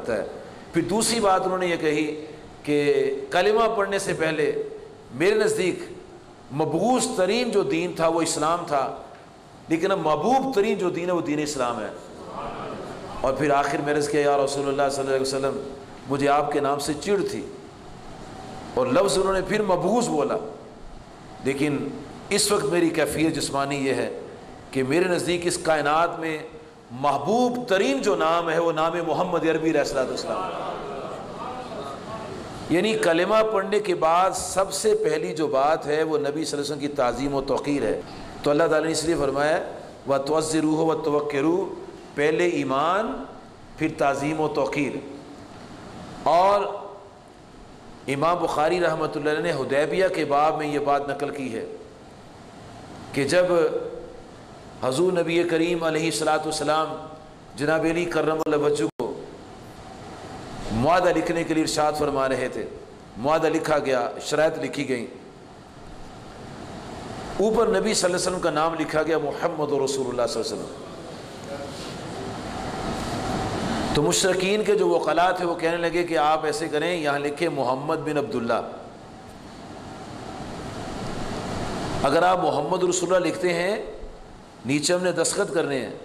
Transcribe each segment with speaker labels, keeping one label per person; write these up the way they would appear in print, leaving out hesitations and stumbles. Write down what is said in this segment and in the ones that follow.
Speaker 1: کرتا ہے۔ پھر دوسری بات انہوں نے یہ کہی کہ کلمہ پڑھنے سے پہلے میرے نزدیک مبعوث ترین جو دین تھا وہ اسلام تھا، لیکن اب محبوب ترین جو دین ہے وہ دین اسلام ہے۔ اور پھر آخر میں عرض کیا یا رسول اللہ صلی اللہ علیہ وسلم مجھے آپ کے نام سے چڑ تھی، اور لفظ انہوں نے پھر مبعوث بولا، لیکن اس وقت میری کیفیت جسمانی یہ ہے کہ میرے نزدیک اس کائنات میں محبوب ترین جو نام ہے وہ نام محمد عربی علیہ السلام، یعنی کلمہ پڑھنے کے بعد سب سے پہلی جو بات ہے وہ نبی صلی اللہ علیہ وسلم کی تعظیم و توقیر ہے۔ تو اللہ تعالیٰ نے اس لیے فرمایا وَتُعَزِّرُوهُ وَتُوَقِّرُوهُ، پہلے ایمان پھر تعظیم و توقیر۔ اور امام بخاری رحمۃ اللہ علیہ نے حدیبیہ کے باب میں یہ بات نقل کی ہے کہ جب حضور نبی کریم علیہ الصلاۃ والسلام جناب علی کرم اللہ وجہہ کو معاہدہ لکھنے کے لیے ارشاد فرما رہے تھے، معاہدہ لکھا گیا، شرائط لکھی گئیں، اوپر نبی صلی اللہ علیہ وسلم کا نام لکھا گیا محمد رسول اللہ صلی اللہ علیہ وسلم۔ تو مشرکین کے جو وکلاء تھے وہ کہنے لگے کہ آپ ایسے کریں، یہاں لکھیں محمد بن عبداللہ۔ اگر آپ محمد رسول اللہ لکھتے ہیں، نیچے ہم نے دستخط کرنے ہیں،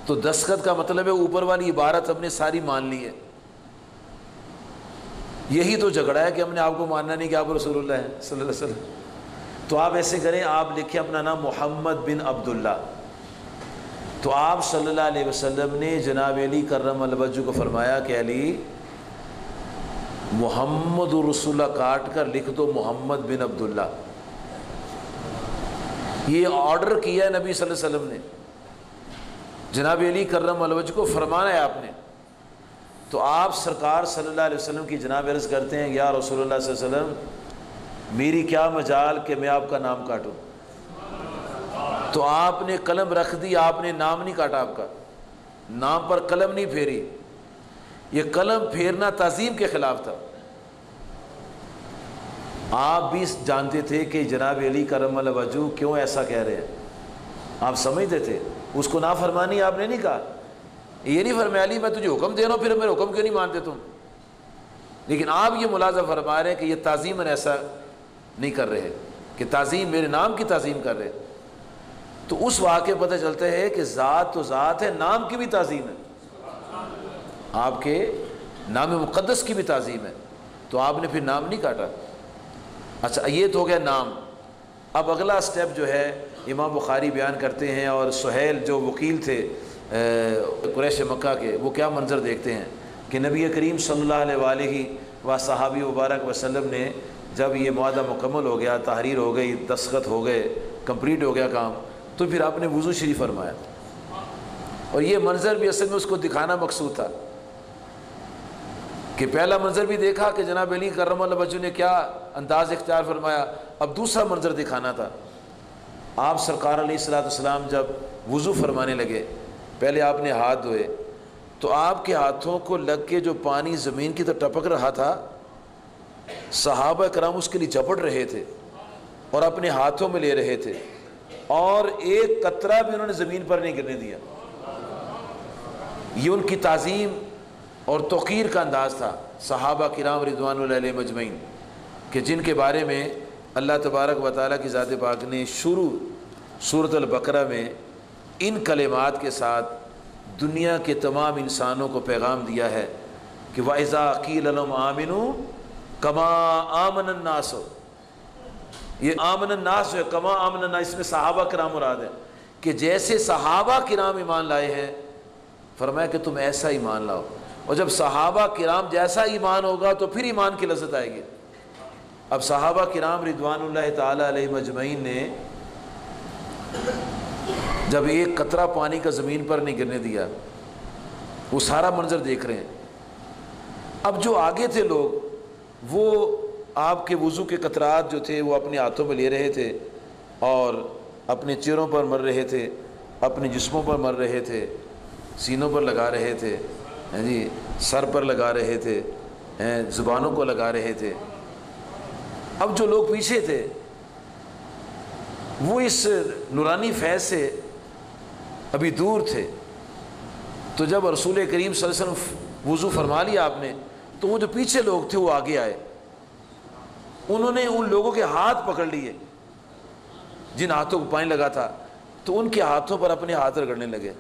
Speaker 1: تو دستخط کا مطلب ہے اوپر والی عبارت ہم نے ساری مان لی ہے۔ یہی تو جھگڑا ہے کہ ہم نے آپ کو ماننا نہیں کہ آپ رسول اللہ ہیں صلی اللہ علیہ وسلم۔ تو آپ ایسے کریں، آپ لکھیں اپنا نام محمد بن عبداللہ۔ تو آپ صلی اللہ علیہ وسلم نے جناب علی کرم اللہ وجہہ کو فرمایا کہ علی محمد رسول اللہ کاٹ کر لکھ دو محمد بن عبداللہ۔ یہ آرڈر کیا ہے نبی صلی اللہ علیہ وسلم نے، جناب علی کرم اللہ وجہہ کو فرمانا ہے آپ نے۔ تو آپ سرکار صلی اللہ علیہ وسلم کی جناب عرض کرتے ہیں یا رسول اللہ صلی اللہ علیہ وسلم میری کیا مجال کہ میں آپ کا نام کاٹوں۔ تو آپ نے قلم رکھ دی، آپ نے نام نہیں کاٹا، آپ کا نام پر قلم نہیں پھیری۔ یہ قلم پھیرنا تعظیم کے خلاف تھا۔ آپ بھی جانتے تھے کہ جناب علی کرم اللہ وجہہ کیوں ایسا کہہ رہے ہیں، آپ سمجھتے تھے، اس کو نافرمانی آپ نے نہیں کہا، یہ نہیں فرمایا علی میں تجھے حکم دے رہا ہوں پھر میرے حکم کیوں نہیں مانتے تم، لیکن آپ یہ ملاحظہ فرما رہے ہیں کہ یہ تعظیماً ایسا نہیں کر رہے کہ تعظیم میرے نام کی تعظیم کر رہے۔ تو اس واقعے پتہ چلتا ہے کہ ذات تو ذات ہے، نام کی بھی تعظیم ہے، آپ کے نام مقدس کی بھی تعظیم ہے۔ تو آپ نے پھر نام نہیں کاٹا۔ اچھا یہ تو ہو گیا نام۔ اب اگلا سٹیپ جو ہے امام بخاری بیان کرتے ہیں، اور سہیل جو وکیل تھے قریش مکہ کے، وہ کیا منظر دیکھتے ہیں کہ نبی کریم صلی اللہ علیہ وآلہ و صحابی مبارک وسلم نے جب یہ معاہدہ مکمل ہو گیا، تحریر ہو گئی، دستخط ہو گئے، کمپلیٹ ہو گیا کام، تو پھر آپ نے وضو شریف فرمایا۔ اور یہ منظر بھی اصل میں اس کو دکھانا مقصود تھا کہ پہلا منظر بھی دیکھا کہ جناب علی کرم اللہ وجہہ نے کیا انداز اختیار فرمایا، اب دوسرا منظر دکھانا تھا۔ آپ سرکار علیہ الصلوۃ والسلام جب وضو فرمانے لگے، پہلے آپ نے ہاتھ دھوئے، تو آپ کے ہاتھوں کو لگ کے جو پانی زمین کی طرف ٹپک رہا تھا، صحابہ کرام اس کے لیے جھپٹ رہے تھے اور اپنے ہاتھوں میں لے رہے تھے، اور ایک قطرہ بھی انہوں نے زمین پر نہیں گرنے دیا۔ یہ ان کی تعظیم اور توقیر کا انداز تھا صحابہ کرام رضوان اللہ علیہم اجمعین، کہ جن کے بارے میں اللہ تبارک و تعالیٰ کی ذات پاک نے شروع سورۃ البقرہ میں ان کلمات کے ساتھ دنیا کے تمام انسانوں کو پیغام دیا ہے کہ وَإِذَا قِيلَ لَهُمْ آمِنُوا كَمَا آمَنَ النَّاسُ۔ یہ آمن الناس جو ہے، کما آمن الناس، اس میں صحابہ کرام مراد ہے کہ جیسے صحابہ کرام ایمان لائے ہیں، فرمایا کہ تم ایسا ایمان لاؤ۔ اور جب صحابہ کرام جیسا ایمان ہوگا تو پھر ایمان کی لذت آئے گی۔ اب صحابہ کرام رضوان اللہ تعالی علیہم اجمعین نے جب ایک قطرہ پانی کا زمین پر نہیں گرنے دیا، وہ سارا منظر دیکھ رہے ہیں۔ اب جو آگے تھے لوگ، وہ آپ کے وضو کے قطرات جو تھے وہ اپنے ہاتھوں میں لے رہے تھے اور اپنے چہروں پر مر رہے تھے، اپنے جسموں پر مر رہے تھے، سینوں پر لگا رہے تھے، جی سر پر لگا رہے تھے، زبانوں کو لگا رہے تھے۔ اب جو لوگ پیچھے تھے وہ اس نورانی فیض سے ابھی دور تھے، تو جب رسول کریم صلی اللہ علیہ وسلم وضو فرما لیا آپ نے، تو وہ جو پیچھے لوگ تھے وہ آگے آئے، انہوں نے ان لوگوں کے ہاتھ پکڑ لیے جن ہاتھوں کو پانی لگا تھا، تو ان کے ہاتھوں پر اپنے ہاتھ رگڑنے لگے،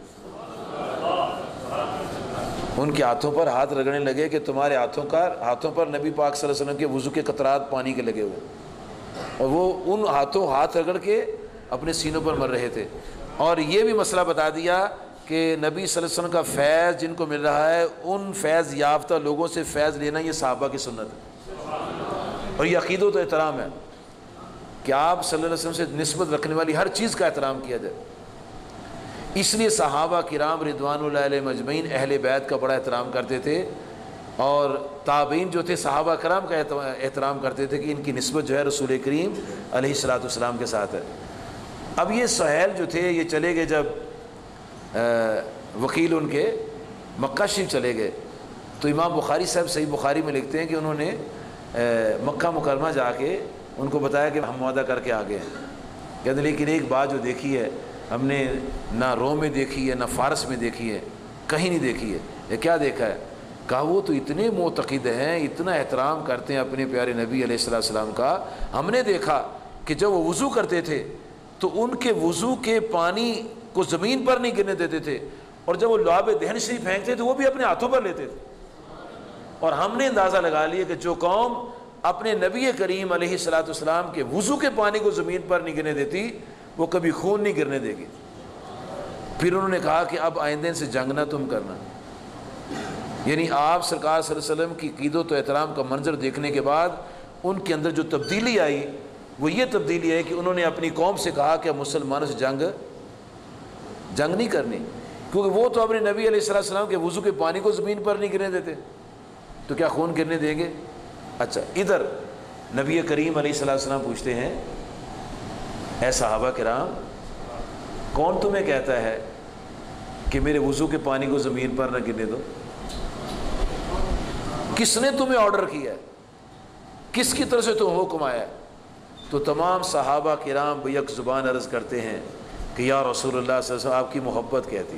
Speaker 1: ان کے ہاتھوں پر ہاتھ رگڑنے لگے کہ تمہارے ہاتھوں پر نبی پاک صلی اللہ علیہ وسلم کے وضو کے قطرات پانی کے لگے ہوئے، اور وہ ان ہاتھوں ہاتھ رگڑ کے اپنے سینوں پر مر رہے تھے۔ اور یہ بھی مسئلہ بتا دیا کہ نبی صلی اللہ علیہ وسلم کا فیض جن کو مل رہا ہے، ان فیض یافتہ لوگوں سے فیض لینا یہ صحابہ کی سنت ہے، اور یہ عقیدت و احترام ہے کہ آپ صلی اللہ علیہ وسلم سے نسبت رکھنے والی ہر چیز کا احترام کیا جائے۔ اس لیے صحابہ کرام رضوان اللہ علیہم اجمعین اہل بیت کا بڑا احترام کرتے تھے، اور تابعین جو تھے صحابہ کرام کا احترام کرتے تھے کہ ان کی نسبت جو ہے رسول کریم علیہ الصلوۃ والسلام کے ساتھ ہے۔ اب یہ سہیل جو تھے یہ چلے گئے، جب وکیل ان کے مکہ شریف چلے گئے، تو امام بخاری صاحب صحیح بخاری میں لکھتے ہیں کہ انہوں نے مکہ مکرمہ جا کے ان کو بتایا کہ ہم وعدہ کر کے آ گئے ہیں، کہتے لیکن ایک بات جو دیکھی ہے ہم نے نہ روم میں دیکھی ہے نہ فارس میں دیکھی ہے، کہیں نہیں دیکھی ہے۔ یہ کیا دیکھا ہے؟ کہا وہ تو اتنے معتقد ہیں، اتنا احترام کرتے ہیں اپنے پیارے نبی علیہ السلام کا، ہم نے دیکھا کہ جب وہ وضو کرتے تھے تو ان کے وضو کے پانی کو زمین پر نہیں گرنے دیتے تھے، اور جب وہ لعاب دہن شریف پھینکتے تھے وہ بھی اپنے ہاتھوں پر لیتے تھے۔ اور ہم نے اندازہ لگا لیا کہ جو قوم اپنے نبی کریم علیہ الصلوۃ والسلام کے وضو کے پانی کو زمین پر نہیں گرنے دیتی، وہ کبھی خون نہیں گرنے دے گی۔ پھر انہوں نے کہا کہ اب آئندہ سے جنگ نہ تم کرنا، یعنی آپ سرکار صلی اللہ علیہ وسلم کی عقیدت و احترام کا منظر دیکھنے کے بعد ان کے اندر جو تبدیلی آئی وہ یہ تبدیلی ہے کہ انہوں نے اپنی قوم سے کہا کہ مسلمانوں سے جنگ نہیں کرنی، کیونکہ وہ تو اپنے نبی علیہ السلام کے وضو کے پانی کو زمین پر نہیں گرنے دیتے، تو کیا خون گرنے دیں گے؟ اچھا، ادھر نبی کریم علیہ السلام پوچھتے ہیں اے صحابہ کرام، کون تمہیں کہتا ہے کہ میرے وضو کے پانی کو زمین پر نہ گرنے دو؟ کس نے تمہیں آرڈر کیا ہے؟ کس کی طرف سے تمہیں حکم آیا ہے؟ تو تمام صحابہ کرام بیک زبان عرض کرتے ہیں کہ یا رسول اللہ صلی اللہ علیہ وسلم آپ کی محبت کہتی۔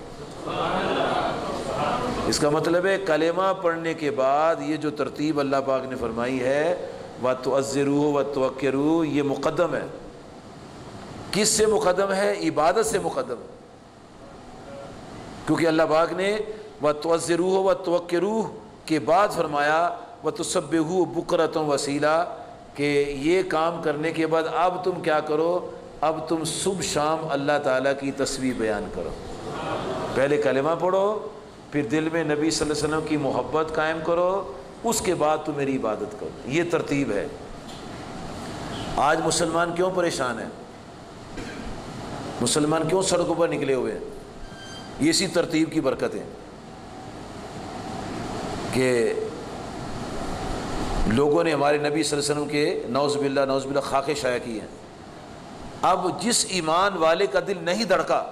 Speaker 1: اس کا مطلب ہے کلمہ پڑھنے کے بعد یہ جو ترتیب اللہ پاک نے فرمائی ہے وَتُعَزِّرُوهُ وَتُوَقِّرُوهُ، یہ مقدم ہے۔ کس سے مقدم ہے؟ عبادت سے مقدم، کیونکہ اللہ پاک نے وَتُعَزِّرُوهُ وَتُوَقِّرُوهُ کے بعد فرمایا وَتُسَبِّحُوهُ بُكْرَةً وَأَصِيلًا، کہ یہ کام کرنے کے بعد اب تم کیا کرو؟ اب تم صبح شام اللہ تعالیٰ کی تسبیح بیان کرو۔ پہلے کلمہ پڑھو، پھر دل میں نبی صلی اللہ علیہ وسلم کی محبت قائم کرو، اس کے بعد تم میری عبادت کرو۔ یہ ترتیب ہے۔ آج مسلمان کیوں پریشان ہیں؟ مسلمان کیوں سڑکوں پر نکلے ہوئے ہیں؟ یہ اسی ترتیب کی برکت ہے کہ لوگوں نے ہمارے نبی صلی اللہ علیہ وسلم کے نعوذ باللہ خاکے شائع کی ہیں۔ اب جس ایمان والے کا دل نہیں دھڑکا،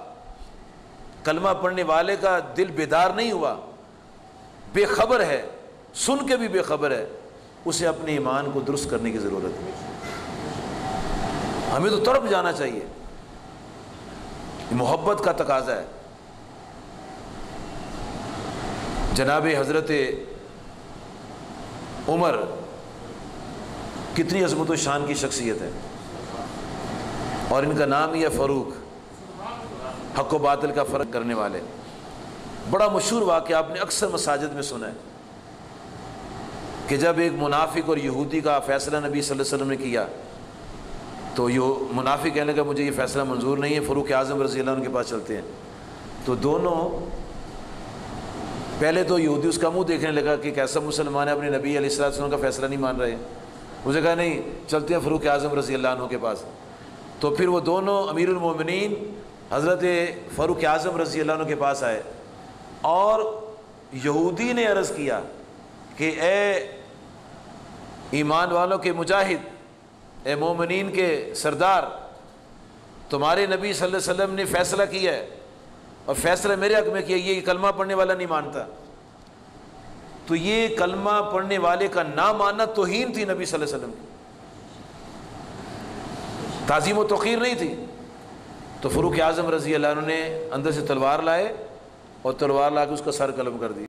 Speaker 1: کلمہ پڑھنے والے کا دل بیدار نہیں ہوا، بے خبر ہے، سن کے بھی بے خبر ہے، اسے اپنے ایمان کو درست کرنے کی ضرورت ہے۔ ہمیں تو تڑپ جانا چاہیے، محبت کا تقاضا ہے۔ جناب حضرت عمر کتنی عظمت و شان کی شخصیت ہے، اور ان کا نام ہی ہے فاروق، حق و باطل کا فرق کرنے والے۔ بڑا مشہور واقعہ آپ نے اکثر مساجد میں سنا ہے کہ جب ایک منافق اور یہودی کا فیصلہ نبی صلی اللہ علیہ وسلم نے کیا تو یہ منافق کہنے لگا مجھے یہ فیصلہ منظور نہیں ہے، فاروق اعظم رضی اللہ عنہ کے پاس چلتے ہیں۔ تو دونوں، پہلے تو یہودی اس کا منہ دیکھنے لگا کہ کیسا مسلمان ہے، اپنے نبی علیہ السلام کا فیصلہ نہیں مان رہے۔ اسے کہا نہیں، چلتے ہیں فاروق اعظم رضی اللہ عنہ کے پاس۔ تو پھر وہ دونوں امیر المومنین حضرت فاروق اعظم رضی اللہ عنہ کے پاس آئے، اور یہودی نے عرض کیا کہ اے ایمان والوں کے مجاہد، اے مومنین کے سردار، تمہارے نبی صلی اللہ علیہ وسلم نے فیصلہ کیا ہے، اور فیصلہ میرے حق میں کیا، یہ کلمہ پڑھنے والا نہیں مانتا۔ تو یہ کلمہ پڑھنے والے کا نہ ماننا توہین تھی نبی صلی اللہ علیہ وسلم کی، تعظیم و توقیر نہیں تھی۔ تو فاروق اعظم رضی اللہ عنہ نے اندر سے تلوار لائے اور تلوار لا کے اس کا سر قلم کر دی۔